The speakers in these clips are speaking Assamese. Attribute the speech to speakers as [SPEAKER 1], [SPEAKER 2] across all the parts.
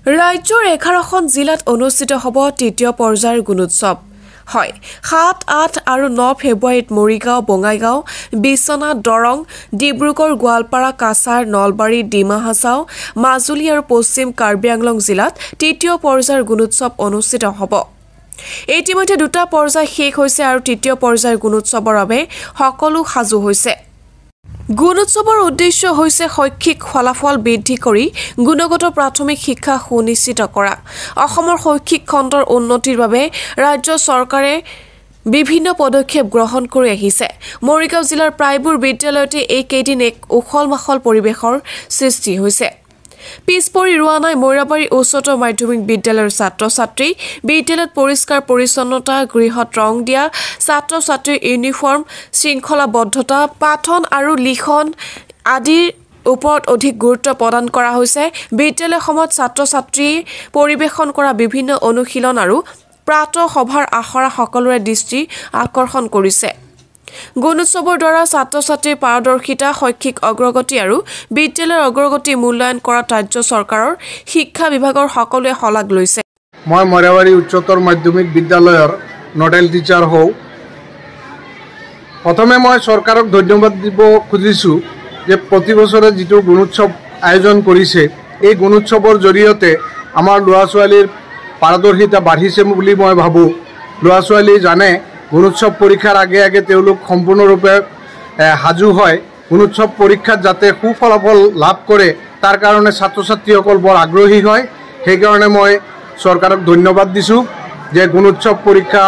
[SPEAKER 1] ৰাজ্যৰ 11খন জিলাত অনুষ্ঠিত হ'ব তৃতীয় পৰ্যায়ৰ গুণোৎসৱ। হয়, 7, 8 আৰু 9 ফেব্ৰুৱাৰীত মৰিগাঁও, বঙাইগাঁও, বিশ্বনাথ, দৰং, ডিব্ৰুগড়, গোৱালপাৰা, কাছাৰ, নলবাৰী, ডিমা হাছাও, মাজুলী আৰু পশ্চিম কাৰ্বি আংলং জিলাত তৃতীয় পৰ্যায়ৰ গুণোৎসৱ অনুষ্ঠিত হ'ব। ইতিমধ্যে দুটা পৰ্যায় শেষ হৈছে আৰু তৃতীয় পৰ্যায়ৰ গুণোৎসৱৰ বাবে সকলো সাজু হৈছে। গুণোৎসৱৰ উদ্দেশ্য হৈছে শৈক্ষিক ফলাফল বৃদ্ধি কৰি গুণগত প্ৰাথমিক শিক্ষা সুনিশ্চিত কৰা। অসমৰ শৈক্ষিক খণ্ডৰ উন্নতিৰ বাবে ৰাজ্য চৰকাৰে বিভিন্ন পদক্ষেপ গ্ৰহণ কৰি আহিছে। মৰিগাঁও জিলাৰ প্ৰায়বোৰ বিদ্যালয়তে এইকেইদিন এক উখল-মাখল পৰিৱেশৰ সৃষ্টি হৈছে। পিছপৰি ৰোৱা নাই মৈৰাবাৰী উচ্চতৰ মাধ্যমিক বিদ্যালয়ৰ ছাত্ৰ-ছাত্ৰী। বিদ্যালয়ত পৰিষ্কাৰ পৰিচ্ছন্নতা, গৃহত ৰং দিয়া, ছাত্ৰ-ছাত্ৰীৰ ইউনিফৰ্ম, শৃংখলাবদ্ধতা, পাঠন আৰু লিখন আদিৰ ওপৰত অধিক গুৰুত্ব প্ৰদান কৰা হৈছে। বিদ্যালয়সমূহত ছাত্ৰ-ছাত্ৰীয়ে পৰিৱেশন কৰা বিভিন্ন অনুশীলন আৰু প্ৰাতঃ সভাৰ আখৰা সকলোৰে দৃষ্টি আকৰ্ষণ কৰিছে। গুণোৎসৱৰ দ্বাৰা ছাত্ৰ-ছাত্ৰীৰ পাৰদৰ্শিতা, শৈক্ষিক অগ্ৰগতি আৰু বিদ্যালয়ৰ অগ্ৰগতি মূল্যায়ন কৰাত ৰাজ্য চৰকাৰৰ শিক্ষা বিভাগৰ সকলোৱে শলাগ লৈছে।
[SPEAKER 2] মই মৰিয়াবাৰী উচ্চতৰ মাধ্যমিক বিদ্যালয়ৰ নডেল টিচাৰ হওঁ। প্ৰথমে মই চৰকাৰক ধন্যবাদ দিব খুজিছোঁ যে প্ৰতি বছৰে যিটো গুণোৎসৱ আয়োজন কৰিছে, এই গুণোৎসৱৰ জৰিয়তে আমাৰ ল'ৰা ছোৱালীৰ পাৰদৰ্শিতা বাঢ়িছে বুলি মই ভাবোঁ। ল'ৰা ছোৱালী জানে গুণোৎসৱ পৰীক্ষাৰ আগে আগে তেওঁলোক সম্পূৰ্ণৰূপে সাজু হয়। গুণোৎসৱ পৰীক্ষাত যাতে সুফলাফল লাভ কৰে তাৰ কাৰণে ছাত্ৰ ছাত্ৰীসকল বৰ আগ্ৰহী হয়। সেইকাৰণে মই চৰকাৰক ধন্যবাদ দিছোঁ যে গুণোৎসৱ পৰীক্ষা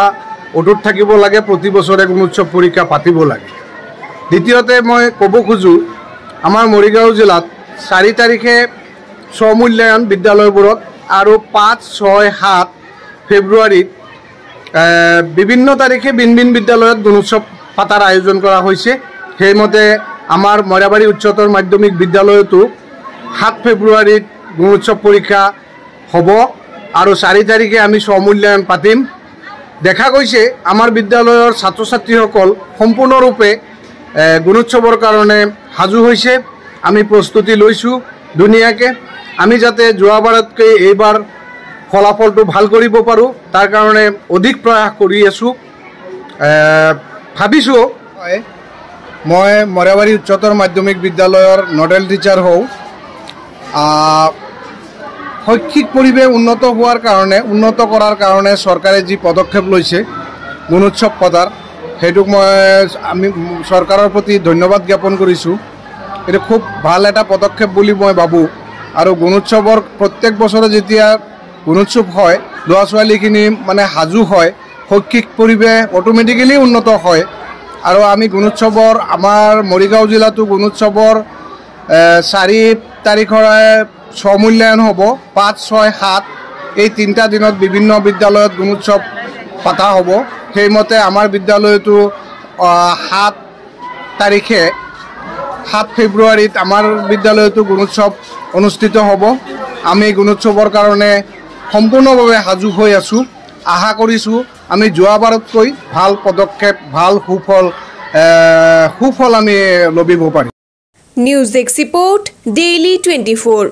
[SPEAKER 2] অটুট থাকিব লাগে, প্ৰতি বছৰে গুণোৎসৱ পৰীক্ষা পাতিব লাগে। দ্বিতীয়তে মই ক'ব খোজোঁ, আমাৰ মৰিগাঁও জিলাত 4 তাৰিখে স্বমূল্যায়ন বিদ্যালয়বোৰত আৰু 5, 6, 7 ফেব্ৰুৱাৰীত বিভিন্ন তাৰিখে ভিন ভিন বিদ্যালয়ত গুণোৎসৱ পাতাৰ আয়োজন কৰা হৈছে। সেইমতে আমাৰ মৰিয়াবাৰী উচ্চতৰ মাধ্যমিক বিদ্যালয়তো 7 ফেব্ৰুৱাৰীত গুণোৎসৱ পৰীক্ষা হ'ব আৰু 4 তাৰিখে আমি স্বমূল্যায়ন পাতিম। দেখা গৈছে আমাৰ বিদ্যালয়ৰ ছাত্ৰ ছাত্ৰীসকল সম্পূৰ্ণৰূপে গুণোৎসৱৰ কাৰণে সাজু হৈছে। আমি প্ৰস্তুতি লৈছোঁ ধুনীয়াকৈ। আমি যাতে যোৱাবাৰতকৈ এইবাৰ ফলাফলটো ভাল কৰিব পাৰোঁ তাৰ কাৰণে অধিক প্ৰয়াস কৰি আছোঁ। ভাবিছোঁ মই মৰিয়াবাৰী উচ্চতৰ মাধ্যমিক বিদ্যালয়ৰ নডেল টিচাৰ হওঁ। শৈক্ষিক পৰিৱেশ উন্নত কৰাৰ কাৰণে চৰকাৰে যি পদক্ষেপ লৈছে গুণোৎসৱ পতাৰ, সেইটোক আমি চৰকাৰৰ প্ৰতি ধন্যবাদ জ্ঞাপন কৰিছোঁ। এইটো খুব ভাল এটা পদক্ষেপ বুলি মই ভাবোঁ। আৰু গুণোৎসৱৰ প্ৰত্যেক বছৰে যেতিয়া গুণোৎসৱ হয়, ল'ৰা ছোৱালীখিনি সাজু হয়, শৈক্ষিক পৰিৱেশ অট'মেটিকেলি উন্নত হয়। আৰু আমি গুণোৎসৱৰ আমাৰ মৰিগাঁও জিলাতো গুণোৎসৱৰ 4 তাৰিখৰে স্বমূল্যায়ন হ'ব। 5, 6, 7 এই 3টা দিনত বিভিন্ন বিদ্যালয়ত গুণোৎসৱ পতা হ'ব। সেইমতে আমাৰ বিদ্যালয়তো 7 তাৰিখে 7 ফেব্ৰুৱাৰীত আমাৰ বিদ্যালয়তো গুণোৎসৱ অনুষ্ঠিত হ'ব। আমি গুণোৎসৱৰ কাৰণে সম্পূৰ্ণভাৱে সাজু হৈ আছোঁ। আশা কৰিছোঁ আমি যোৱাবাৰতকৈ ভাল পদক্ষেপ, ভাল সুফল আমি লভিব পাৰিম।
[SPEAKER 1] News desk report, daily 24।